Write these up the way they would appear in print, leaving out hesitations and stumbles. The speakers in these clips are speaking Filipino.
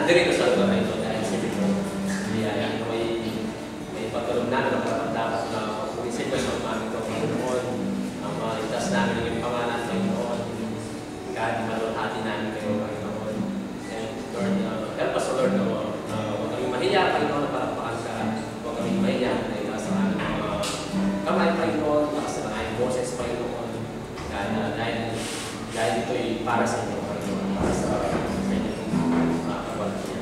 nandito sa lugar na ito dahil sa ito. Kaya may pagtulong namin ang dapat na pag-uwisip sa umamin ito, Panginoon, ang maligtas namin yung pangalan, Panginoon, kahit malulhati namin kayo, Panginoon. And Lord, help us, Lord, huwag kami mahiya, Panginoon, na parapakan ka, huwag kami mahiya na itaas ang aming mga kamay, Panginoon, lakas ng aming boses, Panginoon, dahil ito'y para sa inyo, Panginoon, para sa inyo mga kapatid.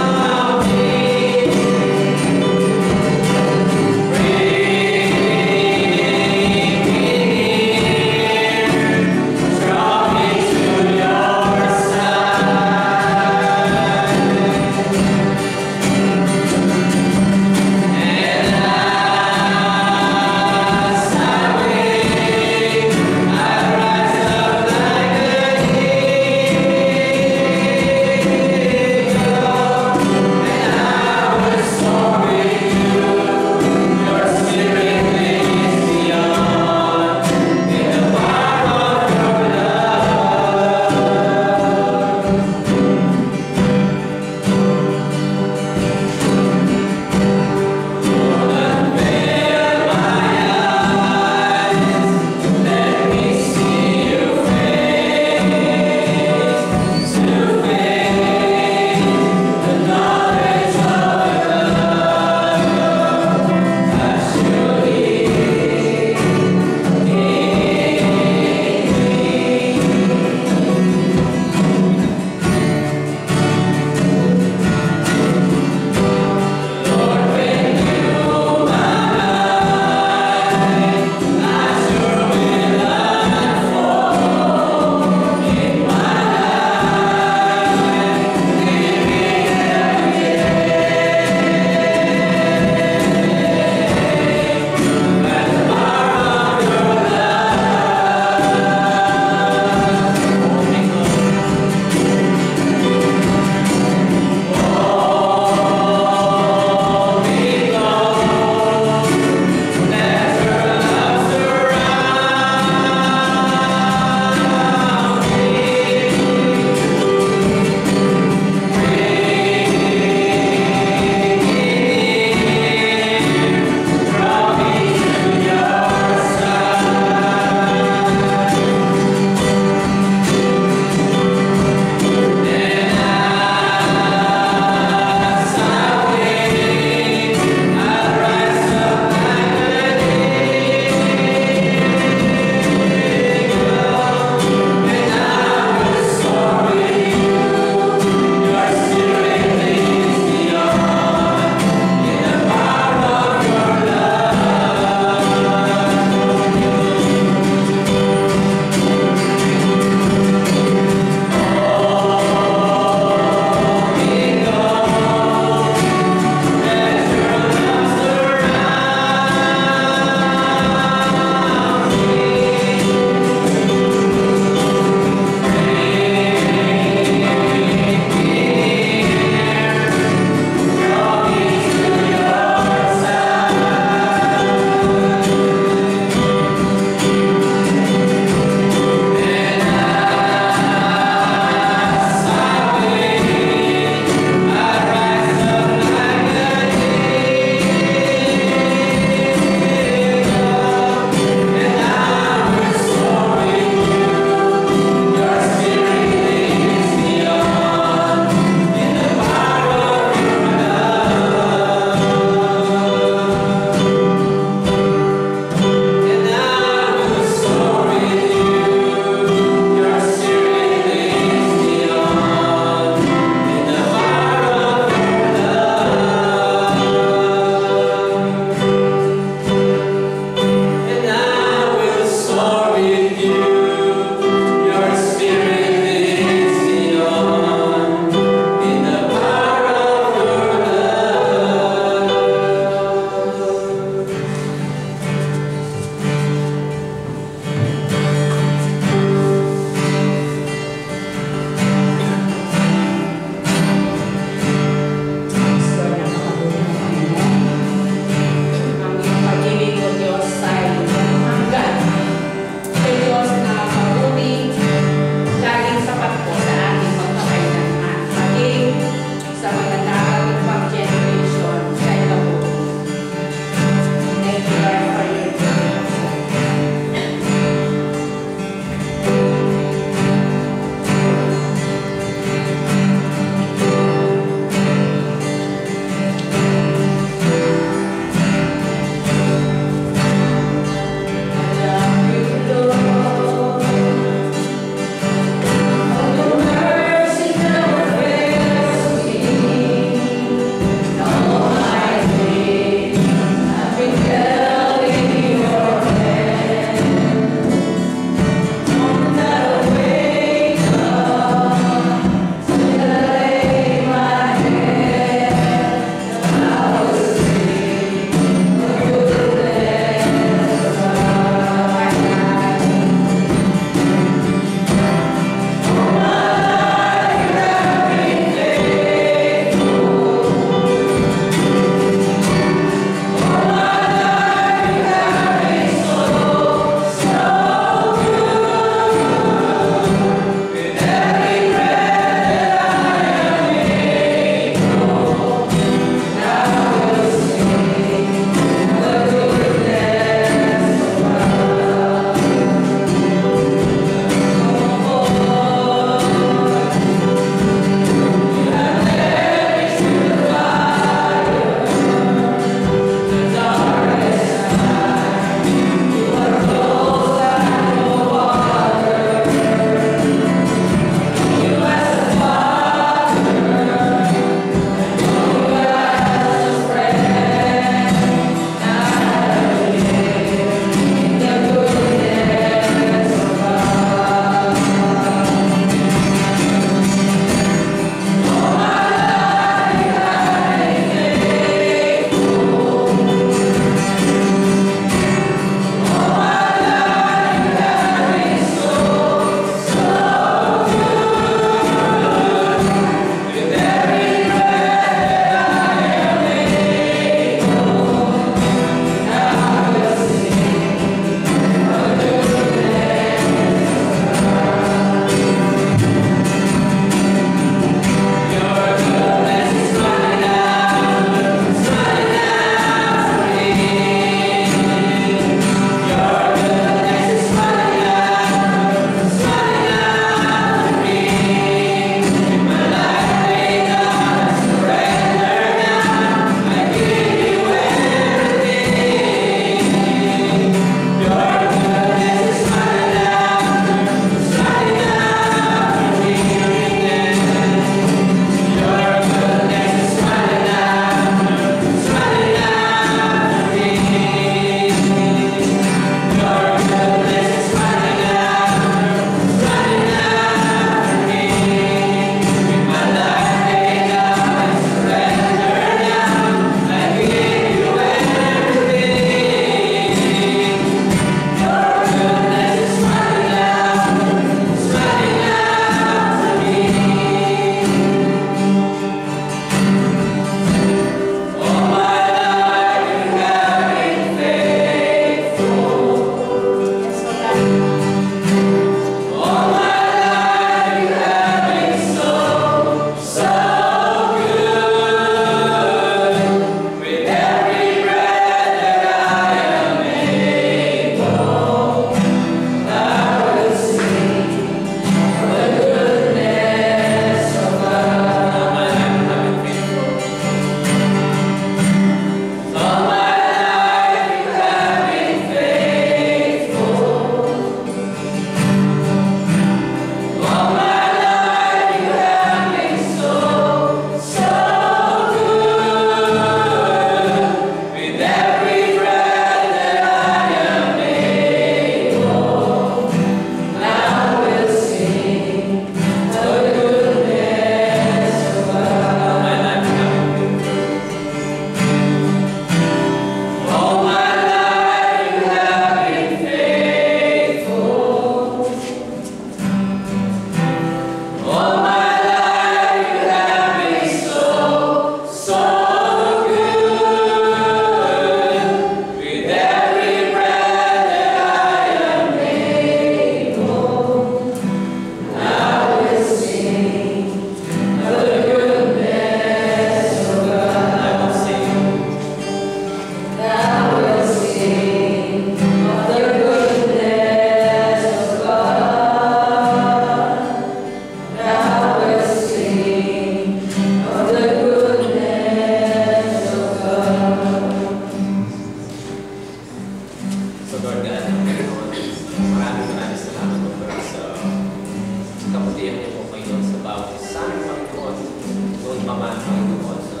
pamana, Panginoon, na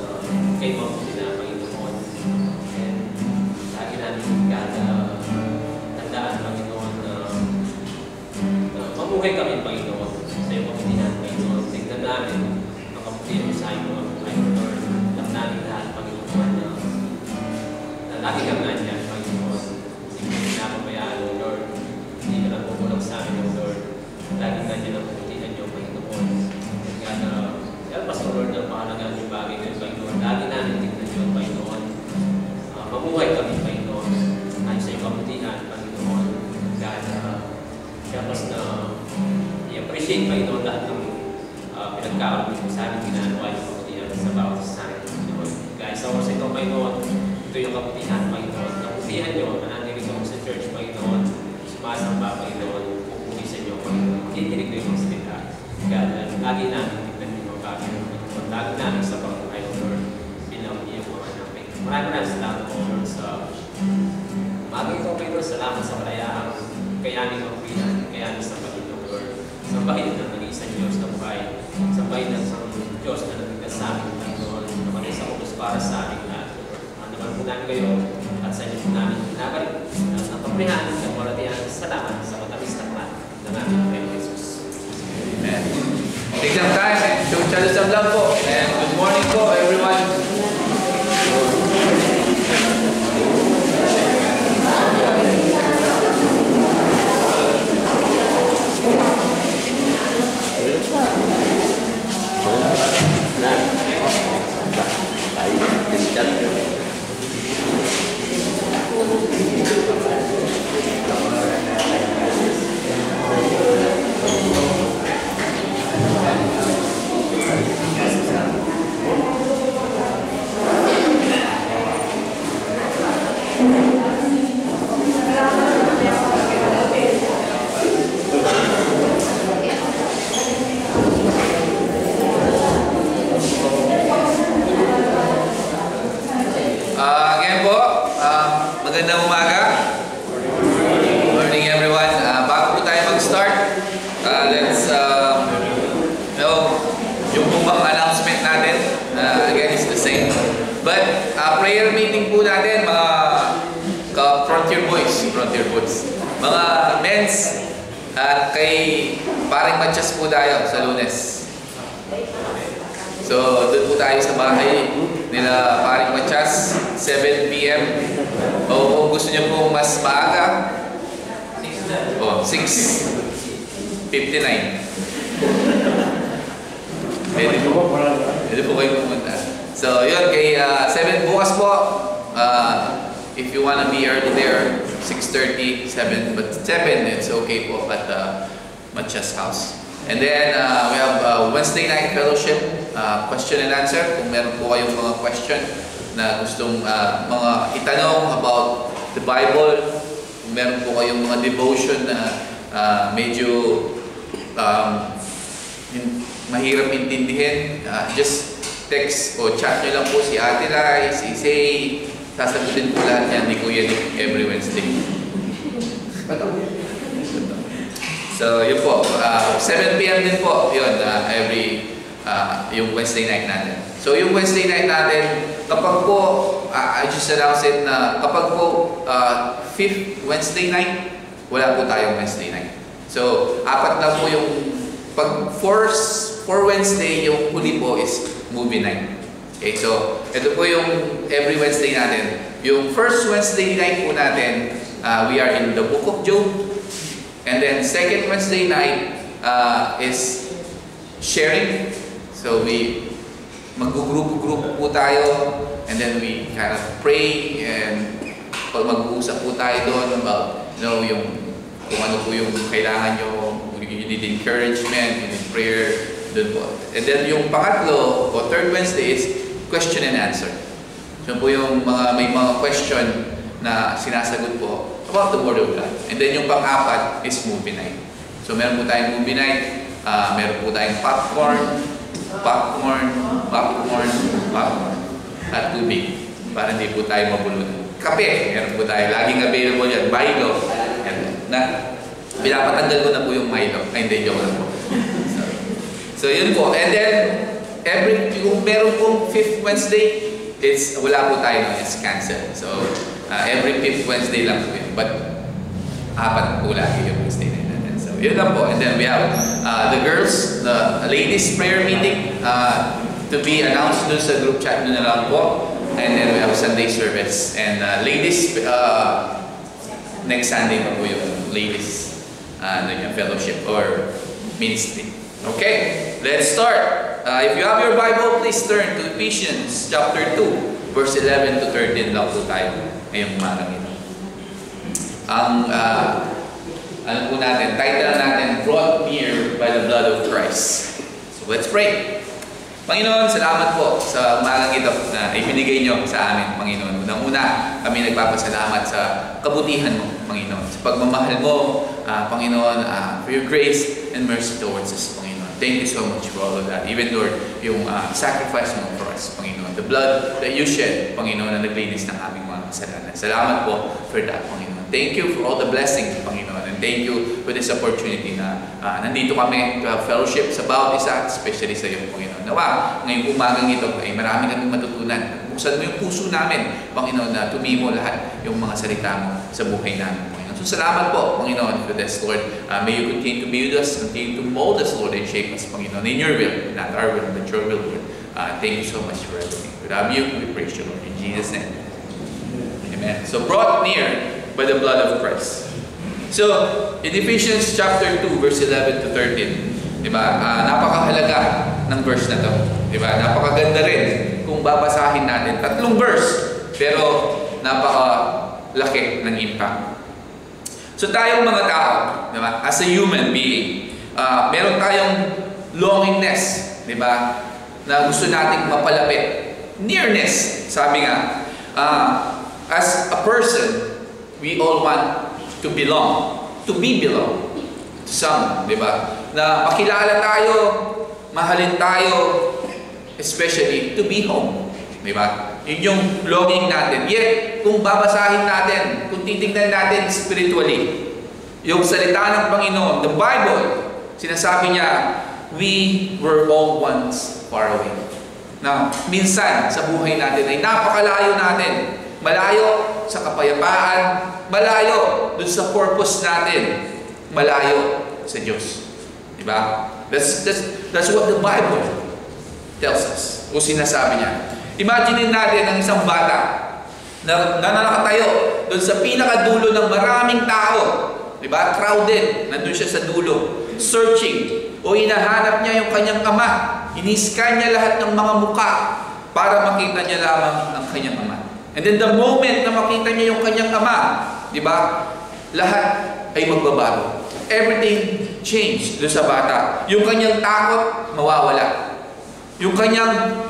kay mabuti na, Panginoon. And lagi namin tandaan, Panginoon, na mabuhay kami, Panginoon, sa iyong kabutihan, Panginoon. Tignan namin ang kabutihan mo sa iyong mga buhay, Lord. Alam namin lahat, Panginoon, na lagi kang nandiyan, Panginoon. Hindi ka napabayaan, Lord. Hindi ka lang pupulang sa amin, Lord. Lagi nandiyan ang kabutihan niyo, Panginoon. Kaya help us, Lord, na mahalagaan yung bagay ngayon, Panginoon. Lagi namin tignan yun, Panginoon. Mabuhay kami, Panginoon. Ayos sa iyong kabutihan, Panginoon. Kaya help us na i-appreciate, Panginoon, lahat ng pinagkakaroon mo sa amin ginagawa yung kabutihan sa bawat sa amin, Panginoon. Kaya sa oras ito, Panginoon, ito yung kabutihan, Panginoon. Kabutihan nyo, manandinig ako sa church, Panginoon. Sumasamba, Panginoon. Pupulisan nyo, Panginoon. Makikinig nyo yung salita. Kaya lagi namin tignan nyo yung bagay, Panginoon. Lagi namin sa pagkakas, Lord, bilang iyong mga anak. Maraming salamat, Lord, sa bagay ito, Panginoon. Salamat sa kalayaan. Kayanin ang pinan, kayanin sa Panginoon, Lord. Sambahin ng nag-iisang Diyos na buhay. Sambahin ng isang Diyos na nagtigas sa amin, Panginoon. Namatay sa ulos para sa amin lahat, Lord. Manaman po namin kayo at sa inyo po namin pinabalik at napaprihan at maratihan. Salamat sa matamis na plan na namin kay Jesus. Amen. Take some time and show each other some love po. And good morning po, everyone. Again po, magandang umaga. Good morning everyone. Bago po tayo mag-start, let's yung pong announcement natin, again, it's the same. But prayer meeting po natin, mga frontier boys, mga men's, at kay paring Matchas po tayo sa Lunes. So, doon po tayo sa bahay nila paring Matchas, 7 p.m. O kung gusto niyo po mas maaga, 6:59. Pwede po kayo pumunta. So, yun, kay 7 bukas po. If you wanna be early there, 6:30, 7, but 7, it's okay po at Matchas house. And then, we have Wednesday night fellowship, question and answer. Kung meron po kayong mga question na gustong mga itanong about the Bible, kung meron po kayong mga devotion na medyo mahirap intindihin, just text o chat nyo lang po si Ate Lai, si Say, sasagutin po lahat yan ni Kuya Nick every Wednesday. So, yun po. 7 p.m. din po. Yun, yung Wednesday night natin. So, yung Wednesday night natin, kapag po, I just announced it na kapag po 5th Wednesday night, wala po tayong Wednesday night. So, 4 lang po yung, pag 4 Wednesday, yung huli po is movie night. Okay, so, ito po yung every Wednesday natin. Yung first Wednesday night po natin, we are in the Book of Job. And then second Wednesday night is sharing. So we mag-group po tayo, and then we kind of pray, and pag mag-uusap po tayo doon about, yung kung ano po yung kailangan nyo, you need encouragement, you need prayer, doon po. And then yung pangatlo, o third Wednesday is question and answer. So po yung may mga question na sinasagot po about the Word of God. And then yung pang-apat is movie night. So meron po tayong movie night, meron po tayong popcorn, at tubig para hindi po tayo mabulunan. Kape, meron po tayo. Laging available yan. Milo. Pinapatanggal ko na po yung Milo. Ay, hindi, joke lang po. So yun po. And then, kung meron pong 5th Wednesday, wala po tayo, it's canceled. So, every 5th Wednesday lang po yun. But, 4 po lagi yung Wednesday na natin. So, yun lang po. And then we have the girls, the ladies prayer meeting to be announced dun sa group chat nyo na lang po. And then we have Sunday service. And ladies, next Sunday pa po yung ladies fellowship or ministry. Okay, let's start. If you have your Bible, please turn to Ephesians chapter 2, verse 11 to 13 lang po tayo ngayong umagang ito. Ano po natin, title natin, Brought Near by the Blood of Christ. So let's pray. Panginoon, salamat po sa umagang ito na ibinigay nyo sa amin, Panginoon. Unang-una, kami nagpapasalamat sa kabutihan mo, Panginoon. Sa pagmamahal mo, Panginoon, for your grace and mercy towards us, Panginoon. Thank you so much for all of that. Even Lord, yung sacrifice mo for us, Panginoon. The blood that you shed, Panginoon, na naglinis ng aming mga kasalanan. Salamat po for that, Panginoon. Thank you for all the blessings, Panginoon. And thank you for this opportunity na nandito kami to have fellowship sa bawat isa, especially sa iyo, Panginoon. Nawa, ngayong umagang ito ay marami kaming matutunan. Buksan mo yung puso namin, Panginoon, na tumimo lahat yung mga salita mo sa buhay namin, Panginoon. So salamat po, Panginoon, for this, Lord. May you continue to be with us, continue to mold us, Lord, and shape us, Panginoon, in your will, not our will, but your will, Lord. Thank you so much for everything. We love you, we praise you, Lord, in Jesus' name. Amen. So brought near by the blood of Christ. So, in Ephesians chapter 2, verse 11 to 13, diba? Napakahalaga ng verse na to. Diba? Napakaganda rin kung babasahin natin. 3 verse, pero napakalaki ng impact. So, tayong mga tao, diba? As a human being, meron tayong longingness, diba? Na gusto nating mapalapit. Nearness, sabi nga. As a person, we all want to belong, to be belong to someone, di ba? Na makilala tayo, mahalin tayo, especially to be home, di ba? Yun yung longing natin. Yet, kung babasahin natin, kung titignan natin spiritually, yung salita ng Panginoon, the Bible, sinasabi niya, we were all once far away. Now, minsan sa buhay natin ay napakalayo natin. Malayo sa kapayapaan, malayo dun sa purpose natin, malayo sa Diyos. Diba? That's what the Bible tells us. O sinasabi niya. Imagine natin ang isang bata na nakatayo dun sa pinakadulo ng maraming tao. Diba? Crowded. Nandun siya sa dulo. Searching. O hinahanap niya yung kanyang ama. Iniscan niya lahat ng mga muka para makita niya lamang ang kanyang ama. And then the moment na makita niya yung kanyang ama, di ba? Lahat ay magbabago. Everything changed doon sa bata. Yung kanyang takot, mawawala. Yung kanyang,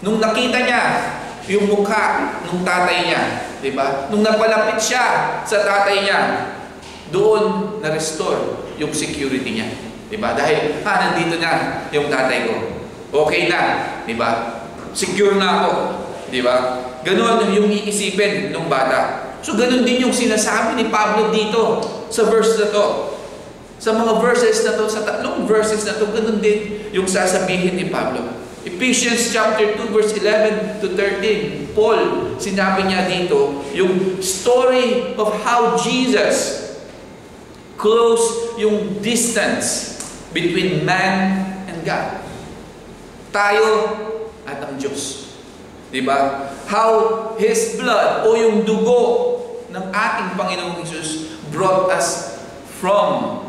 nung nakita niya, yung mukha ng tatay niya, di ba? Nung napalapit siya sa tatay niya, doon na-restore yung security niya. Di ba? Dahil, nandito na yung tatay ko. Okay na, di ba? Secure na ako. Diba? Ganon yung iisipin ng bata. So ganon din yung sinasabi ni Pablo dito sa verse na to. Sa mga verses na to, sa 3 verses na to, ganon din yung sasabihin ni Pablo. Ephesians chapter 2 verse 11 to 13. Paul, sinabi niya dito, yung story of how Jesus closed yung distance between man and God. Tayo at ang Diyos. Diba? How His blood o yung dugo ng ating Panginoong Jesus brought us from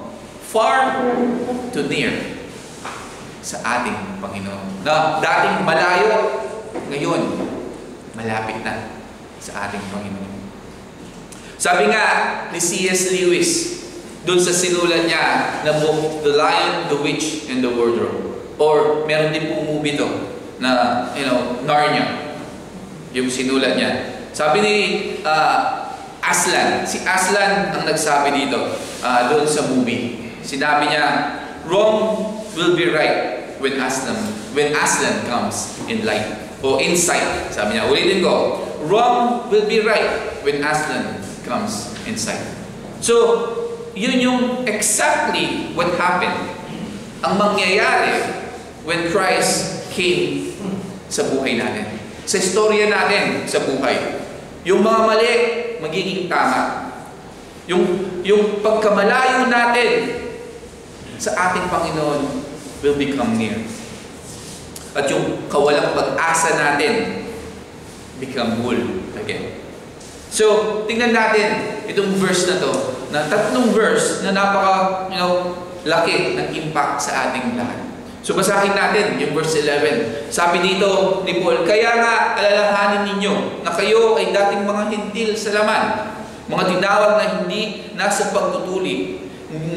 far to near sa ating Panginoon. Na dating malayo, ngayon malapit na sa ating Panginoon. Sabi nga ni C.S. Lewis doon sa sinulat niya na book, The Lion, the Witch, and the Wardrobe. Or meron din pong movie doon na, Narnia. Yung sinulat niya. Sabi ni Aslan, si Aslan ang nagsabi dito doon sa movie. Sinabi niya, wrong will be right when Aslan comes in light o insight. Sabi niya, ulitin ko, wrong will be right when Aslan comes in sight. So, yun yung exactly what happened. Ang mangyayari when Christ came sa buhay natin. Sa istorya natin sa buhay. Yung mga mali, magiging tama. Yung pagkamalayo natin sa ating Panginoon will become near. At yung kawalang pag-asa natin become whole again. So, tingnan natin itong verse na to, na tatlong verse na napaka, laki ng impact sa ating lahat. So, basahin natin yung verse 11. Sabi dito ni Paul, kaya nga alalahanin ninyo na kayo ay dating mga hintil sa laman, mga tinawag na hindi nasa pagtutuli,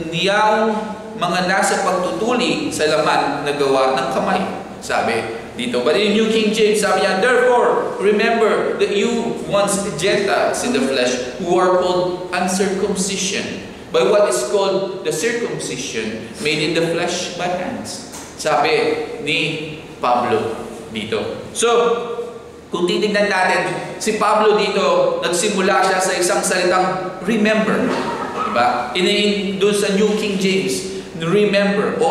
niyang mga nasa pagtutuli sa laman na gawa ng kamay. Sabi dito. But in New King James, sabi niya, therefore, remember that you once Gentiles in the flesh who are called uncircumcision by what is called the circumcision made in the flesh by hands. Sabi ni Pablo dito. So, kung titignan natin, si Pablo dito, nagsimula siya sa isang salitang remember. Diba? Doon sa New King James, remember, o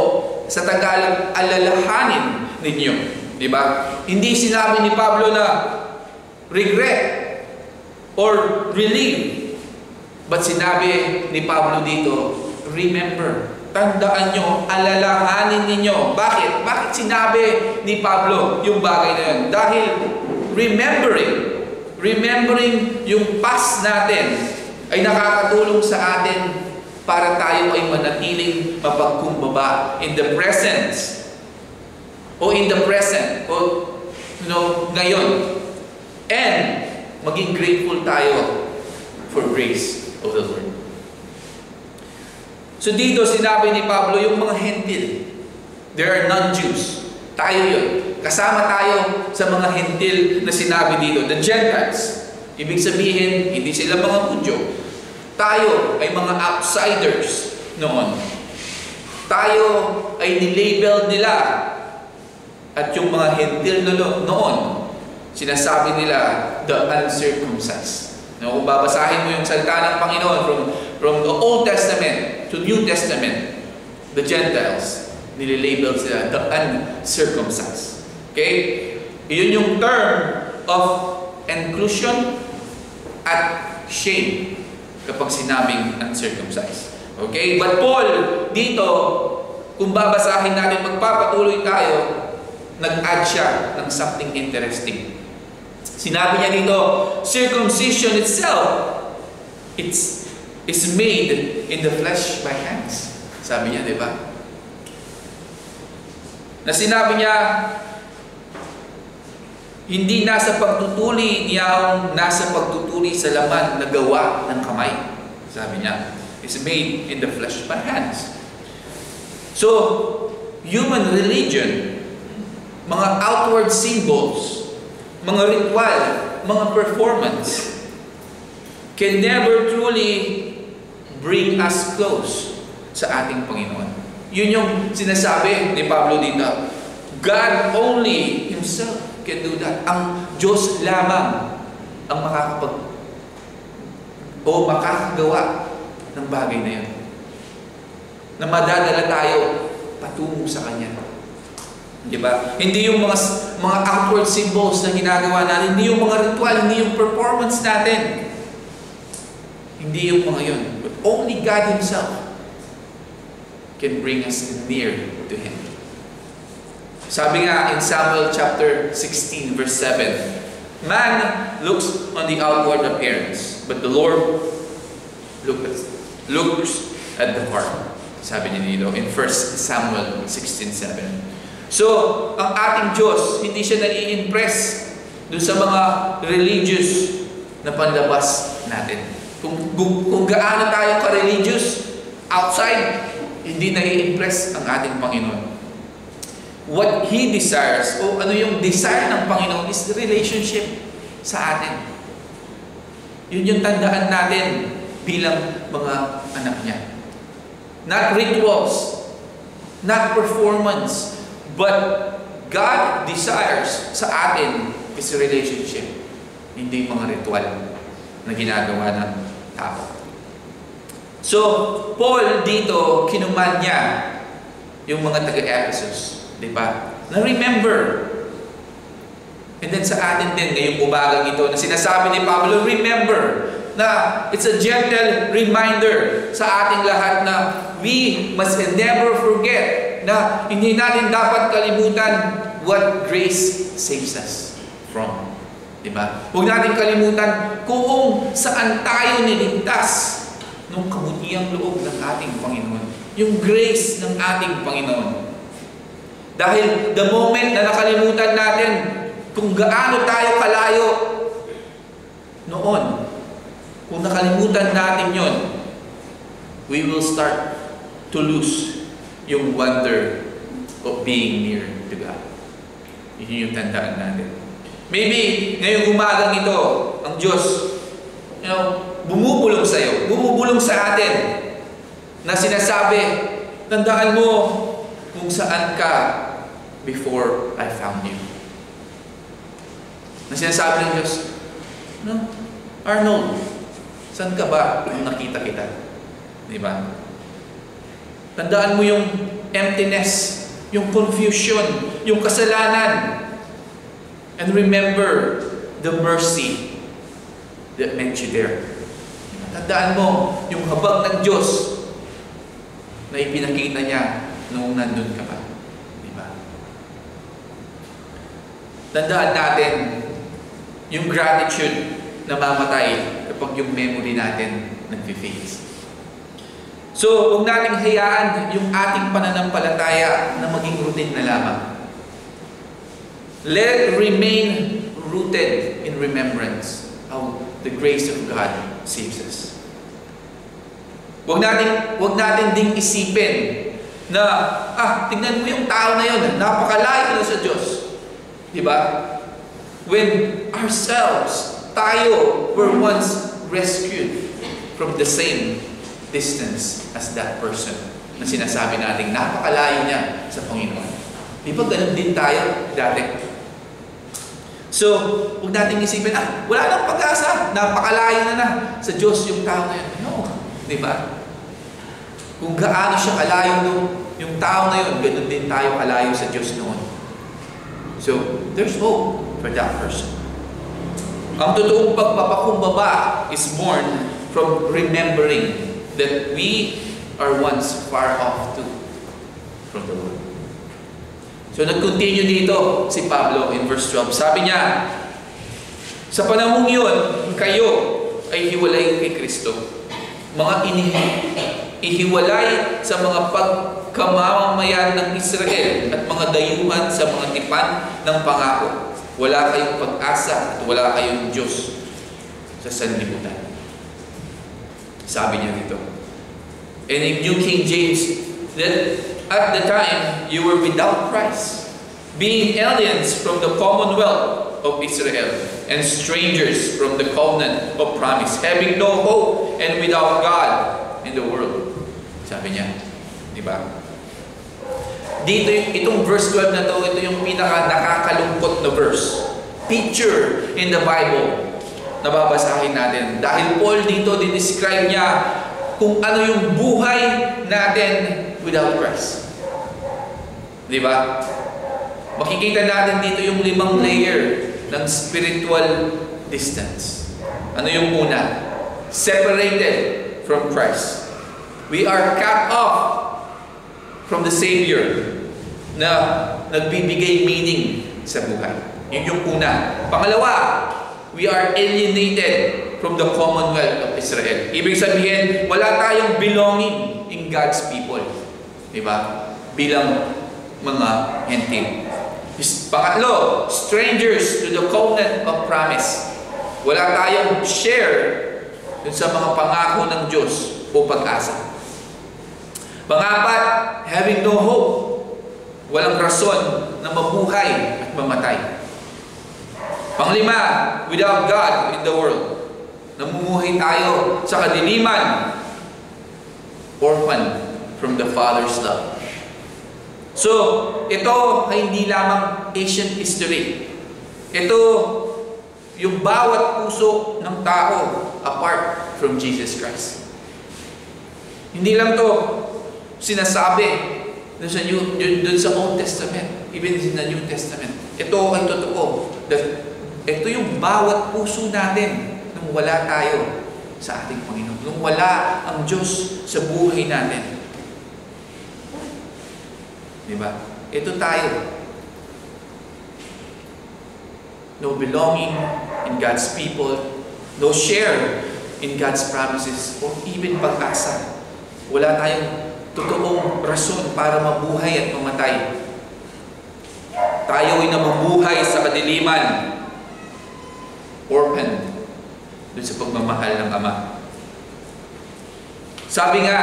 sa Tagalog, alalahanin ninyo. Diba? Hindi sinabi ni Pablo na regret or relieve. But sinabi ni Pablo dito, remember. Tandaan nyo, alalahanin ninyo. Bakit? Bakit sinabi ni Pablo yung bagay na yun? Dahil remembering yung past natin ay nakakatulong sa atin para tayo ay manatiling mapagkumbaba in the presence o ngayon, and maging grateful tayo for grace of the Lord. So dito sinabi ni Pablo yung mga hentil, there are non-Jews. Tayo yun. Kasama tayo sa mga hentil na sinabi dito, the Gentiles. Ibig sabihin, hindi sila mga Hudyo. Tayo ay mga outsiders noon. Tayo ay nilabel nila. At yung mga hentil noon, sinasabi nila, the uncircumcised. Kung babasahin mo yung salita ng Panginoon from the Old Testament to New Testament, the Gentiles, nililabel sila the uncircumcised. Okay? Iyon yung term of inclusion at shame kapag sinabing uncircumcised. Okay? But Paul, dito, kung babasahin natin, magpapatuloy tayo, nag-add siya ng something interesting. Sinabi niya dito, circumcision itself, is made in the flesh by hands. Sabi niya, di ba? Na sinabi niya, hindi nasa pagtutuli niya, nasa pagtutuli sa laman na gawa ng kamay. Sabi niya, is made in the flesh by hands. So, human religion, mga outward symbols, mga ritual, mga performance, can never truly bring us close sa ating Panginoon. Yun yung sinasabi ni Pablo dito. God only Himself can do that. Ang Diyos lamang ang makakagawa ng bagay na yun. Na madadala tayo patungo sa Kanya. Diba? Hindi yung mga outward symbols na ginagawa natin, hindi yung mga ritual, hindi yung performance natin. Hindi yung mga yun. But only God Himself can bring us near to Him. Sabi nga in Samuel chapter 16 verse 7, man looks on the outward appearance, but the Lord looks at the heart. Sabi niya dito in 1 Samuel 16:7. So, ang ating Diyos, hindi siya nai-impress dun sa mga religious na panlabas natin. Kung gaano tayo ka-religious outside, hindi nai-impress ang ating Panginoon. What He desires, o ano yung desire ng Panginoon is the relationship sa atin. Yun yung tandaan natin bilang mga anak niya. Not rituals, not performance, but God desires sa atin is a relationship, hindi mga ritual na ginagawa ng tao. So, Paul dito, kinuman niya yung mga taga-Ephesus. Di ba? Na remember. And then sa atin din ngayong umagang ito na sinasabi ni Pablo, remember na it's a gentle reminder sa ating lahat na we must never forget na hindi natin dapat kalimutan what grace saves us from. Diba? Huwag natin kalimutan kung saan tayo niligtas ng kabutiang loob ng ating Panginoon. Yung grace ng ating Panginoon. Dahil the moment na nakalimutan natin kung gaano tayo kalayo noon, kung nakalimutan natin yon, we will start to lose yung wonder of being near to God. Yun yung tandaan natin. Maybe, ngayong umagang ito, ang Diyos, bumubulong sa'yo, bumubulong sa atin, na sinasabi, tandaan mo kung saan ka before I found you. Na sinasabi ng Diyos, no, Arnold, saan ka ba nung nakita kita? Diba? Tandaan mo yung emptiness, yung confusion, yung kasalanan. And remember the mercy that met you there. Tandaan mo yung habag ng Diyos na ipinakita niya noong nandun ka pa. Diba? Tandaan natin yung gratitude na mamatay kapag yung memory natin nag-fades. So, huwag nating hayaan yung ating pananampalataya na maging routine na lamang. Let it remain rooted in remembrance how the grace of God saves us. Huwag natin ding isipin na, tingnan mo yung tao na yun, napakalayo na sa Diyos. Diba? When ourselves, tayo, were once rescued from the same distance as that person na sinasabi natin, napakalayo niya sa Panginoon. Di ba ganun din tayo dati? So, huwag natin isipin, wala nang pag-asa, napakalayo na sa Diyos yung tao na yun. No, di ba? Kung gaano siya kalayo yung tao na yun, ganun din tayo kalayo sa Diyos noon. So, there's hope for that person. Ang totoong pagpapakumbaba is born from remembering that we are once far off too from the Lord. So, nag-continue dito si Pablo in verse 12. Sabi niya, sa panahong yun, kayo ay hiwalay kay Kristo. Mga ihiwalay sa mga pagkamamayan ng Israel at mga dayuhan sa mga tipan ng pangako. Wala kayong pag-asa at wala kayong Diyos sa sanlibutan. Sabi niya dito. And in New King James, that at the time you were without Christ, being aliens from the commonwealth of Israel and strangers from the covenant of promise, having no hope and without God in the world. Sabi niya, di ba? Dito, itong verse 12 na to, ito yung pinaka nakakalungkot na verse. Picture in the Bible na babasahin natin. Dahil Paul dito, dinescribe niya kung ano yung buhay natin without Christ. Di ba? Makikita natin dito yung 5 layer ng spiritual distance. Ano yung una? Separated from Christ. We are cut off from the Savior na nagbibigay meaning sa buhay. Yun yung una. Pangalawa, we are alienated from the commonwealth of Israel. Ibig sabihin, wala tayong belonging in God's people. Diba? Bilang mga hentil. Pangatlo, strangers to the covenant of promise. Wala tayong share dun sa mga pangako ng Diyos o pag-asa. Pangapat, having no hope. Walang rason na mabuhay at mamatay. Panglima, without God in the world. Namumuhay tayo sa kadiliman. Orphan from the Father's love. So, ito ay hindi lamang ancient history. Ito yung bawat puso ng tao apart from Jesus Christ. Hindi lang to sinasabi Dun sa Old Testament, even in the New Testament. Ito ay totoo. Ito yung bawat puso natin nung wala tayo sa ating Panginoon. Nung wala ang Diyos sa buhay natin. Diba? Ito tayo. No belonging in God's people. No share in God's promises. Or even pag-asa. Wala tayong totoong rason para mabuhay at mamatay. Tayo ay nabubuhay sa kadiliman. Orphan. Doon sa pagmamahal ng Ama. Sabi nga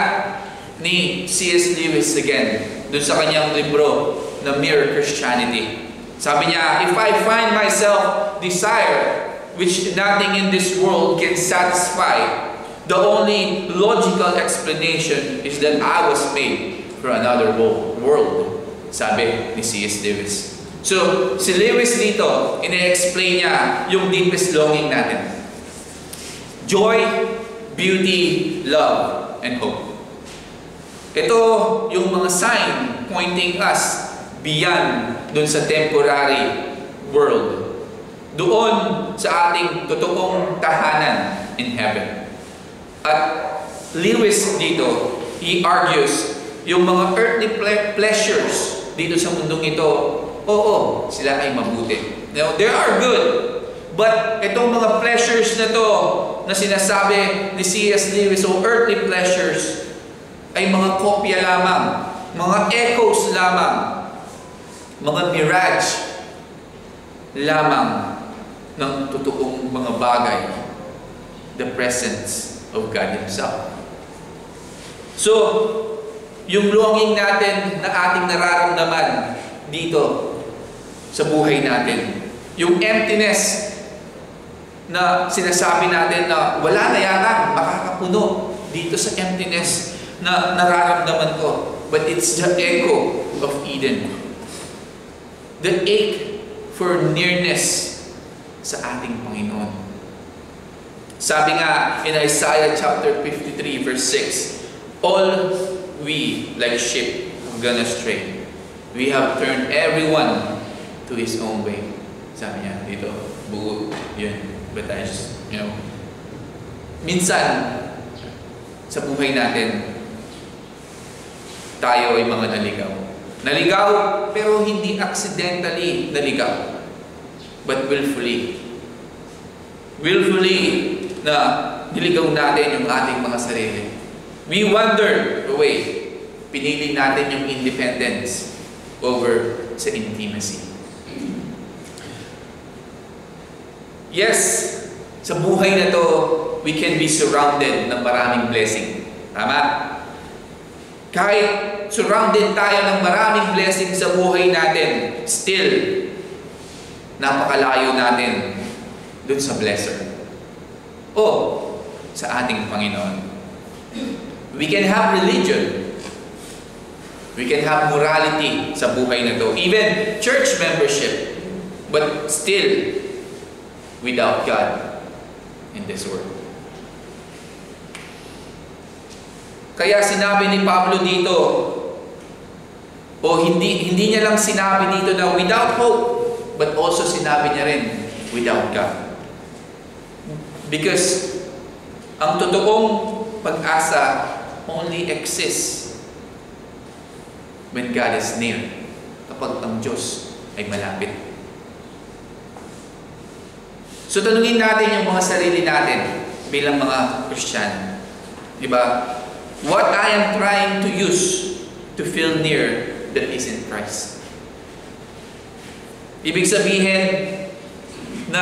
ni C.S. Lewis again, doon sa kanyang libro na Mere Christianity. Sabi niya, if I find myself desire which nothing in this world can satisfy, the only logical explanation is that I was made for another world. Sabi ni C.S. Lewis. So, si Lewis dito, ina-explain niya yung deepest longing natin. Joy, beauty, love, and hope. Ito yung mga sign pointing us beyond dun sa temporary world. Doon sa ating totoong tahanan in heaven. At Lewis dito, he argues, yung mga earthly pleasures dito sa mundong ito, oo, sila ay mabuti. Now, they are good. But itong mga pleasures na to na sinasabi ni C.S. Lewis o earthly pleasures ay mga kopya lamang, mga echoes lamang, mga mirage lamang ng totoong mga bagay, the presence of God Himself. So, yung longing natin na ating nararamdaman dito sa buhay natin, yung emptiness na sinasabi natin na wala na yata makakapuno dito sa emptiness na nararamdaman ko, but it's the echo of Eden. The ache for nearness sa ating Panginoon. Sabi nga in Isaiah chapter 53 verse 6, all we like sheep have gone astray. We have turned everyone to his own way. Sabi niya dito, buo, yun. But I just, minsan sa buhay natin, tayo ay mga naligaw. Naligaw, pero hindi accidentally naligaw. But willfully. Willfully na niligaw natin yung ating mga sarili. We wandered away. Pinili natin yung independence over sa intimacy. Yes, sa buhay na to, we can be surrounded ng maraming blessing. Tama? Kahit surrounded tayo ng maraming blessing sa buhay natin, still, napakalayo natin dun sa blesser. O, sa ating Panginoon. We can have religion. We can have morality sa buhay na to. Even church membership. But still, without God in this world. Kaya sinabi ni Pablo dito, o hindi niya lang sinabi dito na without hope, but also sinabi niya rin without God. Because ang totoong pag-asa only exists when God is near, kapag ang Diyos ay malapit. So tanungin natin yung mga sarili natin bilang mga Christian. Diba? What I am trying to use to feel near that isn't Christ. Ibig sabihin na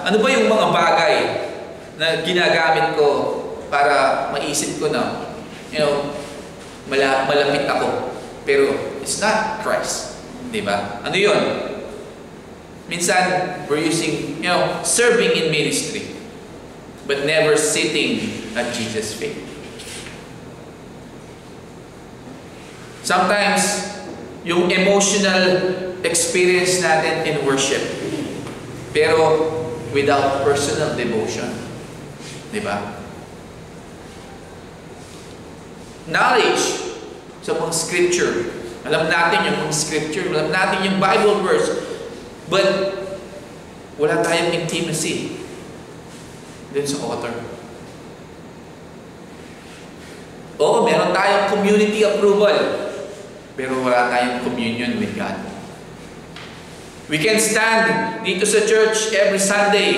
ano ba yung mga bagay na ginagamit ko para maisip ko na malapit ako. Pero it's not Christ. Diba? Ano yun? Minsan, we're using, serving in ministry, but never sitting at Jesus' feet. Sometimes, yung emotional experience natin in worship, pero without personal devotion. Diba? Knowledge sa mga scripture, Alam natin yung mga scripture, alam natin yung Bible verse, but wala tayong intimacy dun sa author. Oo, meron tayong community approval, pero wala tayong communion with God. We can stand dito sa church every Sunday,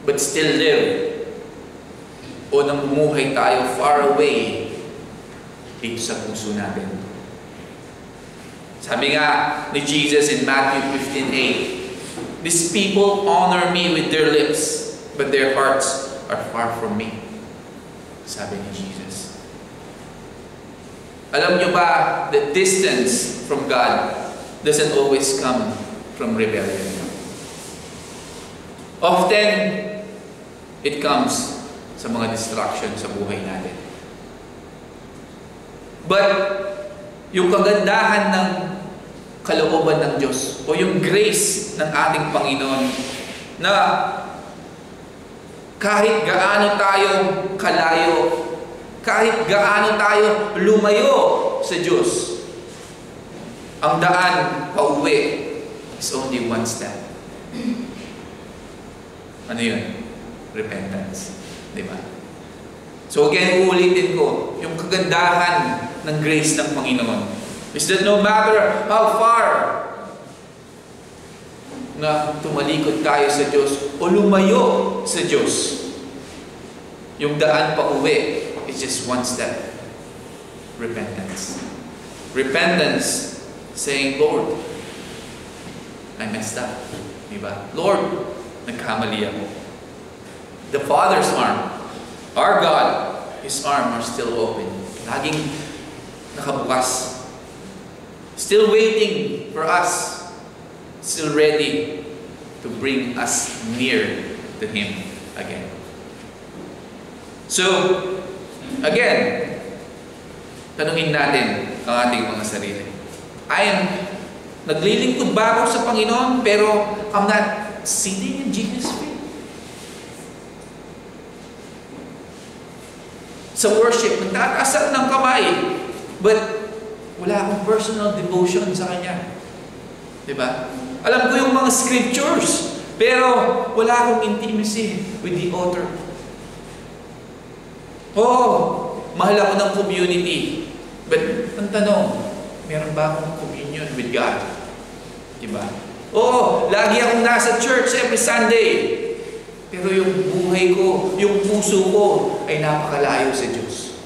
but still live o namumuhay tayo far away dito sa puso natin. Sabi nga ni Jesus in Matthew 15:8, "These people honor me with their lips, but their hearts are far from me." Sabi ni Jesus. Alam nyo ba, the distance from God doesn't always come from rebellion. Often, it comes sa mga distraction sa buhay natin. But, yung kagandahan ng kalooban ng Diyos o yung grace ng ating Panginoon na kahit gaano tayo kalayo, kahit gaano tayo lumayo sa Diyos, ang daan pauwi is only one step. Ano yun? Repentance. Diba? So again, uulitin ko, yung kagandahan ng grace ng Panginoon is that no matter how far na tumalikod tayo sa Diyos o lumayo sa Diyos, yung daan pa uwi is just one step. Repentance. Repentance, saying, Lord, I messed up. Diba? Lord, nagkamali ako. The Father's arm, our God, His arm are still open. Laging nakabukas. Still waiting for us. Still ready to bring us near to Him again. So, again, tanungin natin ang ating mga sarili. Naglilingkod ba ako sa Panginoon pero I'm not sitting in Jesus' feet? Sa worship, nagtataas ako ng kamay, but wala akong personal devotion sa Kanya. Diba? Alam ko yung mga scriptures, pero wala akong intimacy with the author. Mahal ako ng community. But, ang tanong, meron ba akong communion with God? Diba? Lagi akong nasa church every Sunday. Pero yung buhay ko, yung puso ko, ay napakalayo sa Diyos.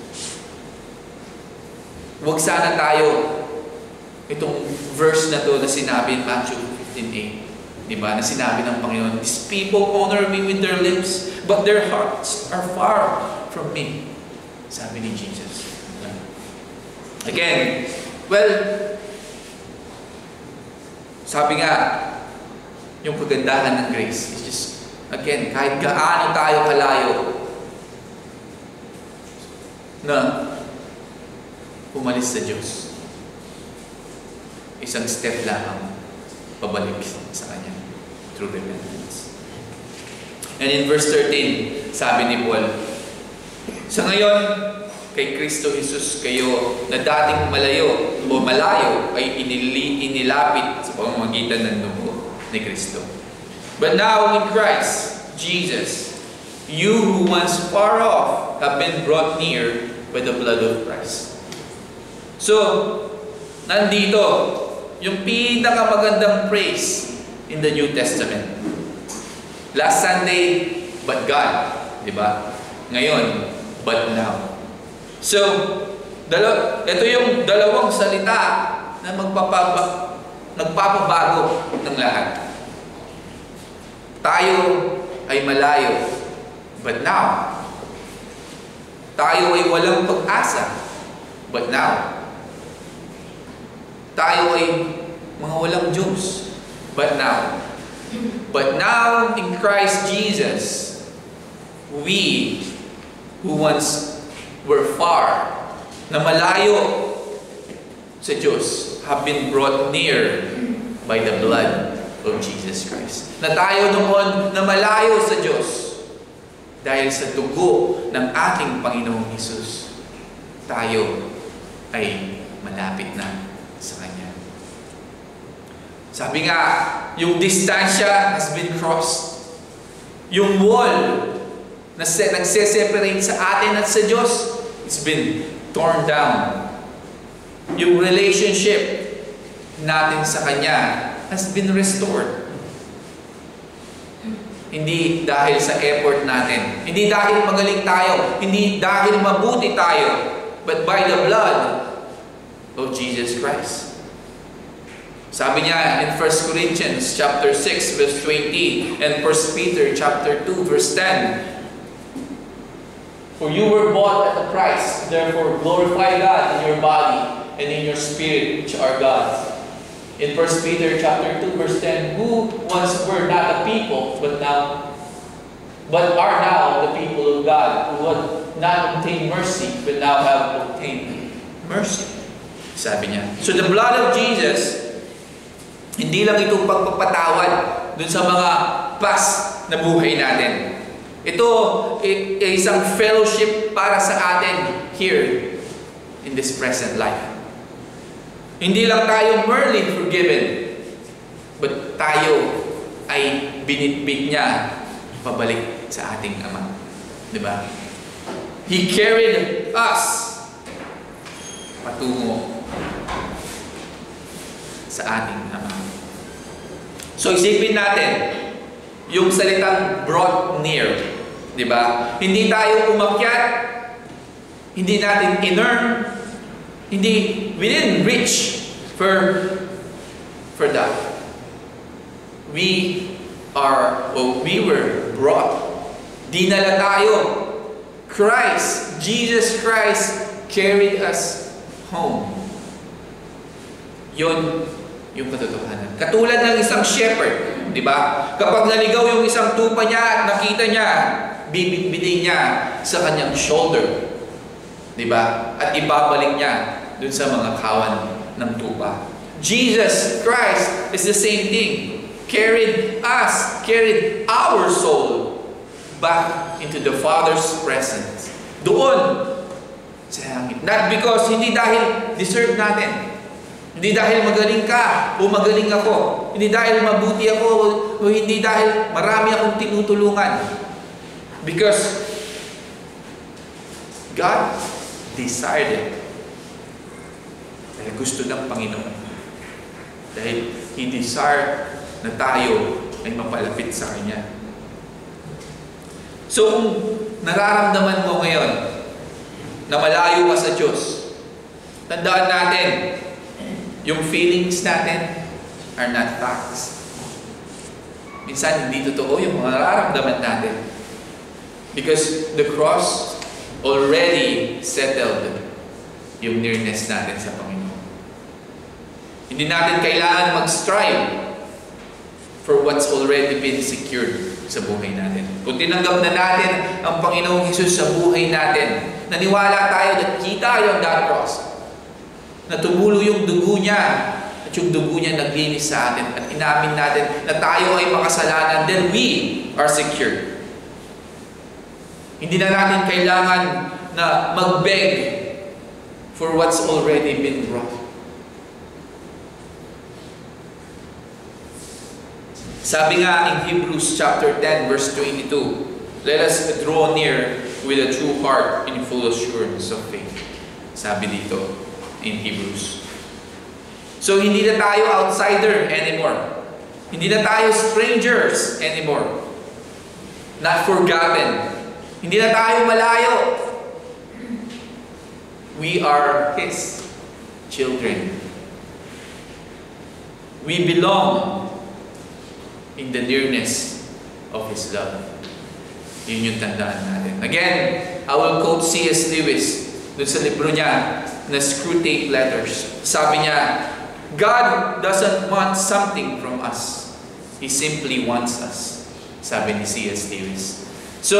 Huwag sana tayo, itong verse na to na sinabi in Matthew 15:8. Diba? Na sinabi ng Panginoon, "These people honor me with their lips, but their hearts are far from me." Sabi ni Jesus. Again, sabi nga, yung kagandahan ng grace is just, again, kahit gaano tayo kalayo na umalis sa Diyos, isang step lang pabalik sa Kanya through repentance. And in verse 13, sabi ni Paul, "Sa ngayon, kay Kristo Jesus kayo na dating malayo ay inilapit sa pamamagitan ng dugo ni Kristo. But now in Christ Jesus, you who once far off have been brought near by the blood of Christ." So, nandito yung pinakamagandang phrase in the New Testament. Last Sunday, but God. Diba? Ngayon, but now. So, ito yung dalawang salita na nagpapabago ng lahat. Tayo ay malayo, but now. Tayo ay walang pag-asa, but now. Tayo ay mga walang Diyos, but now. But now, in Christ Jesus, we who once were far, na malayo sa Diyos, have been brought near by the blood of Jesus Christ. Na tayo noon na malayo sa Diyos, dahil sa dugo ng ating Panginoong Hesus, tayo ay malapit na sa Kanya. Sabi nga, yung distansya has been crossed. Yung wall na nagse-separate sa atin at sa Diyos, it's been torn down. Yung relationship natin sa Kanya has been restored. Hindi dahil sa effort natin, hindi dahil magaling tayo, hindi dahil mabuti tayo, but by the blood of Jesus Christ. Sabi niya in 1 Corinthians chapter 6 verse 20 and 1 Peter chapter 2 verse 10, "For you were bought at a price, therefore glorify God in your body and in your spirit, which are God's." In 1 Peter chapter 2 verse 10, "Who once were not a people, but are now the people of God, who had not obtained mercy, but now have obtained mercy." Sabi niya. So the blood of Jesus, hindi lang ito pagpapatawad dun sa mga past na buhay natin. Ito ay isang fellowship para sa atin here in this present life. Hindi lang tayo merely forgiven, but tayo ay binitbit niya pabalik sa ating Ama. Diba? He carried us patungo sa ating Ama. So isipin natin yung salitang brought near, di ba? Hindi tayo umakyat, hindi natin in-earn, we didn't reach for that. We were brought. Dinala tayo. Jesus Christ carried us home. Yun yung katotohanan. Katulad ng isang shepherd, di ba? Kapag naligaw yung isang tupa niya at nakita niya, bibit-bitin niya sa kanyang shoulder, di ba? At ibabalik niya dun sa mga kawan ng tupa. Jesus Christ is the same thing. Carried our soul back into the Father's presence. Doon sa langit. Not because, hindi dahil deserve natin. Hindi dahil magaling ka o magaling ako. Hindi dahil mabuti ako o hindi dahil marami akong tinutulungan. Because God desired it. Dahil gusto ng Panginoon. Dahil He desired na tayo ay mapalapit sa Kanya. So kung nararamdaman mo ngayon na malayo ka sa Diyos, tandaan natin, yung feelings natin are not facts. Minsan hindi totoo yung mga nararamdaman natin. Because the cross already settled yung nearness natin sa Panginoon. Hindi natin kailangan mag-strive for what's already been secured sa buhay natin. Kung tinanggap na natin ang Panginoong Hesus sa buhay natin, naniwala tayo that kita yung that cross, na tumulo yung dugo niya, at yung dugo niya naglinis sa atin, at inamin natin na tayo ay makasalanan, then we are secure. Hindi na natin kailangan na mag-beg for what's already been brought. Sabi nga in Hebrews chapter 10 verse 22, "Let us draw near with a true heart in full assurance of faith." Sabi dito in Hebrews. So hindi na tayo outsider anymore. Hindi na tayo strangers anymore. Not forgotten. Hindi na tayo malayo. We are His children. We belong in the nearness of His love. Yun yung tandaan natin. Again, I will quote C.S. Lewis dun sa libro niya na Screwtape Letters. Sabi niya, God doesn't want something from us. He simply wants us. Sabi ni C.S. Lewis. So,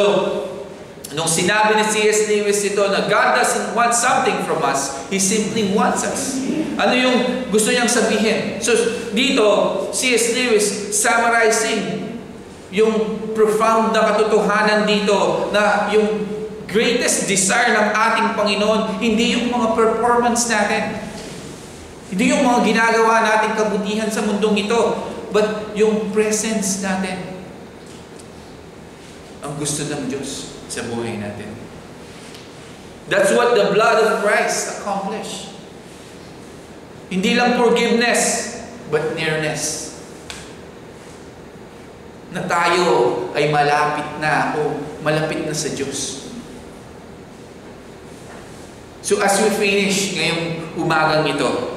nung sinabi ni C.S. Lewis ito na God doesn't want something from us, He simply wants us. Ano yung gusto niyang sabihin? So, dito, C.S. Lewis summarizing yung profound na katotohanan dito na yung greatest desire ng ating Panginoon, hindi yung mga performance natin. Hindi yung mga ginagawa nating kabutihan sa mundong ito, but yung presence natin. Ang gusto ng Diyos sa buhay natin. That's what the blood of Christ accomplished. Hindi lang forgiveness, but nearness. Na tayo ay malapit na o malapit na sa Diyos. So as we finish ngayong umagang ito,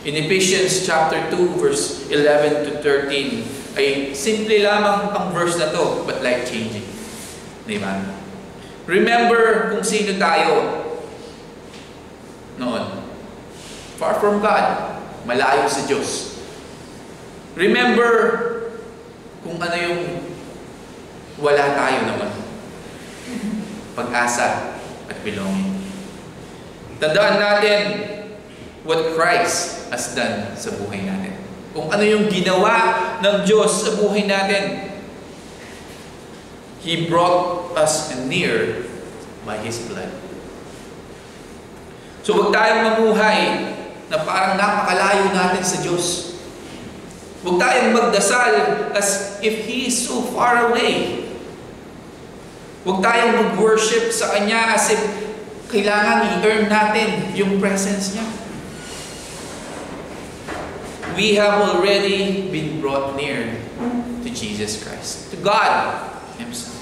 in Ephesians chapter 2 verse 11 to 13, ay simple lamang ang verse na to, but life-changing. Diba? Remember kung sino tayo noon. Far from God, malayo sa Diyos. Remember kung ano yung wala tayo naman. Pag-asa at belonging. Tandaan natin what Christ has done sa buhay natin. Kung ano yung ginawa ng Diyos sa buhay natin. He brought us near by His blood. So huwag tayong mamuhay na parang napakalayo natin sa Diyos. Huwag tayong magdasal as if He is so far away. Huwag tayong mag-worship sa Kanya as if kailangan i-earn natin yung presence niya. We have already been brought near to Jesus Christ, to God Himself.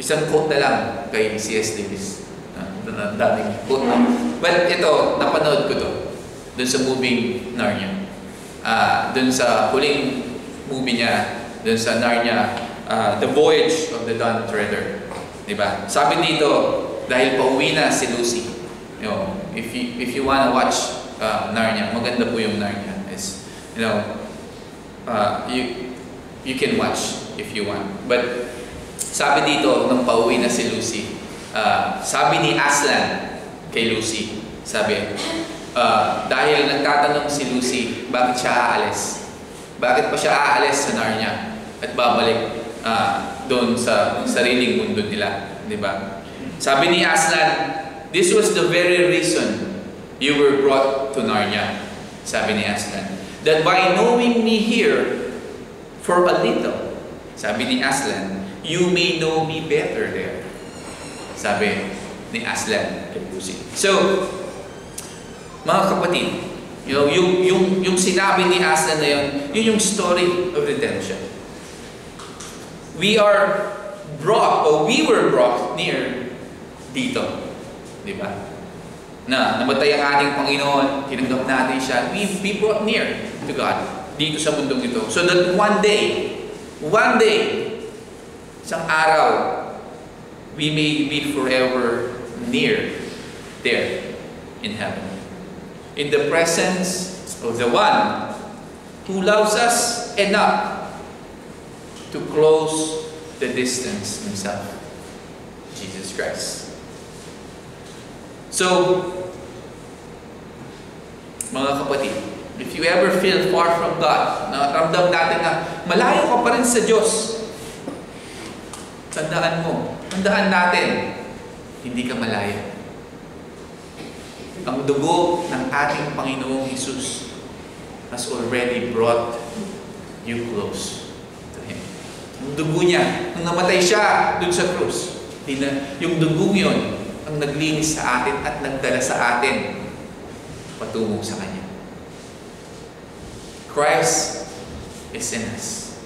Isang quote na lang kay C.S. Lewis. Daming quote na. But ito, napanood ko to. Doon sa movie Narnia. Doon sa huling movie niya, doon sa Narnia, The Voyage of the Dawn Treader. Diba? Sabi dito, dahil pauwi na si Lucy. You know, if you wanna watch Narnia, maganda po yung Narnia. Is, you know, you can watch if you want. But sabi dito, nung pauwi na si Lucy, sabi ni Aslan kay Lucy, sabi, dahil nagtatanong si Lucy, bakit siya aalis? Bakit pa siya aalis sa Narnia at babalik doon sa sariling mundo nila, di ba? Sabi ni Aslan, this was the very reason you were brought to Narnia. Sabi ni Aslan, that by knowing me here for a little, sabi ni Aslan, you may know me better there. Sabi ni Aslan kay Lucy. So, mga kapatid, you know, yung sinabi ni Aslan na yun yung story of redemption. We are brought, or we were brought near dito. Di ba? Na namatay ang ating Panginoon, tinanggap natin siya, we brought near to God dito sa mundong ito. So that one day, isang araw, we may be forever near there in heaven. In the presence of the one who loves us enough to close the distance Himself, Jesus Christ. So, mga kapatid, if you ever feel far from God, ramdam natin na malayo ka pa rin sa Diyos, tandaan natin, hindi ka malayo. Ang dugo ng ating Panginoong Jesus has already brought you close. Yung dugo niya, nung namatay siya dun sa krus, yung dugo yun ang naglinis sa atin at nagdala sa atin patungo sa Kanya. Christ is in us.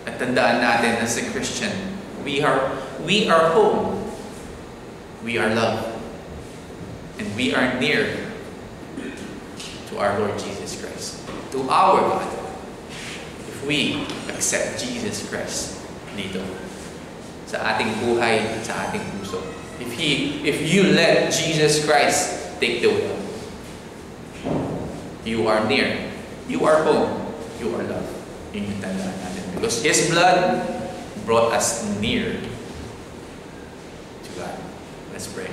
At tandaan natin as a Christian, we are home. We are loved. And we are near to our Lord Jesus Christ, to our God. We accept Jesus Christ dito sa ating buhay, sa ating puso. If you let Jesus Christ take the wheel, you are near, you are home, you are loved. Yun yung tandaan natin. Because His blood brought us near to God. Let's pray.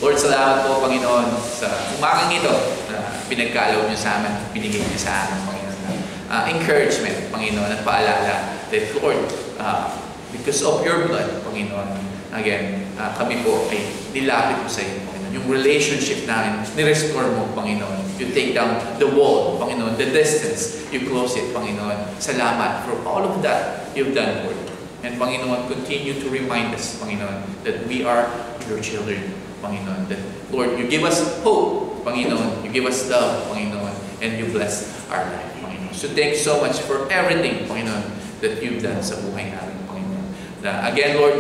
Lord, salamat po, Panginoon, sa umagang ito na pinagkaloob niyo sa amin, binigay niyo sa amin, Panginoon. Encouragement, Panginoon, at paalala that, Lord, because of your blood, Panginoon, again, kami po ay nilapit po sa iyo, Panginoon. yung relationship namin, ni-restore mo, Panginoon. You take down the wall, Panginoon, the distance, you close it, Panginoon. Salamat for all of that you've done, Lord. And Panginoon, continue to remind us, Panginoon, that we are your children, Panginoon. That, Lord, you give us hope, Panginoon. You give us love, Panginoon. And you bless our life, Panginoon. So thank you so much for everything, Panginoon, that you've done sa buhay namin, Panginoon. Again, Lord,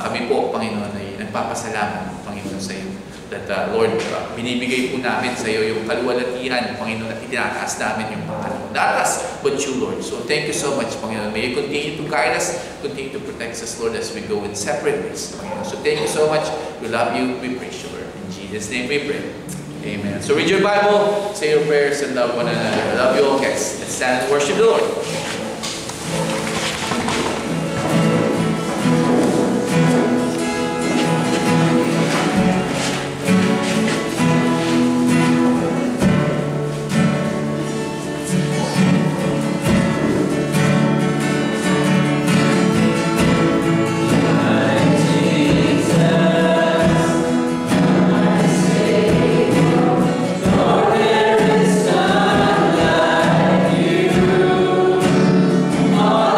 kami po, Panginoon, ay nagpapasalamat, Panginoon, sa iyo. That, Lord, binibigay po namin sa iyo yung kaluwalhatian, Panginoon, at itinataas namin yung pangalan. Not us, but you, Lord. So thank you so much, Panginoon. May you continue to guide us, continue to protect us, Lord, as we go in separate ways, Panginoon. So thank you so much. We love you. We praise you, Lord. In Jesus' name we pray. Amen. So read your Bible, say your prayers, and love one another. I love you all, guys. Let's stand and worship the Lord. All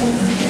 po.